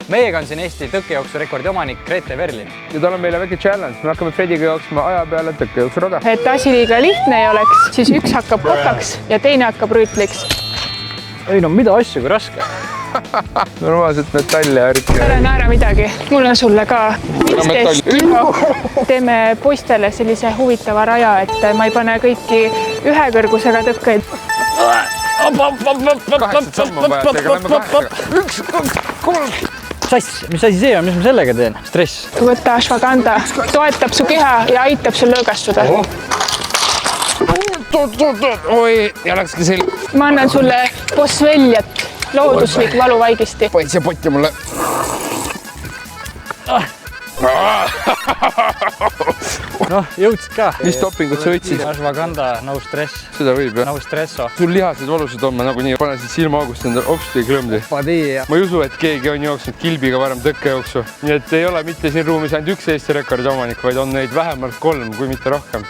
Meiega on siin Eesti tõkkejooksu rekordi omanik Grete Verlin. Ja tal on meile väike challenge. Me hakkame Frediga jooksma aja peale tõkkejooksu rada. Et asi liiga lihtne ei oleks, siis üks hakkab kokaks ja teine hakkab rüütliks. Ei no mida asju, kui raske. Normaalselt metalli ja ärke. Ära naera midagi. Mul on sulle ka 15 kilo. Teeme poistele sellise huvitava raja, et ma ei pane kõiki ühe kõrgusega tõkkeid. 8 sammu on vaja, teeme 8. 1, 2, 3. Mis asi see on, mis ma sellega teen? Stress. Võta ashwagandha, toetab su keha ja aitab sul lõõgastuda. Oi, ja läkski selg. Ma annan sulle Boswelliat, looduslik valuvaigisti. Paid see potti mulle. Noh, jõudsid ka. Mis dopingut sa võtsid? Ashwagandha, no stress. Seda võib, jah? No stresso. Sul lihased valusad on, ma nagunii panesid silmaaugust endal opsti klõmdi. Ma ei usu, et keegi on jooksnud kilbiga varem tõkkejooksu. Nii et ei ole mitte siin ruumis ainult üks Eesti rekordi omanik, vaid on neid vähemalt 3, kui mitte rohkem.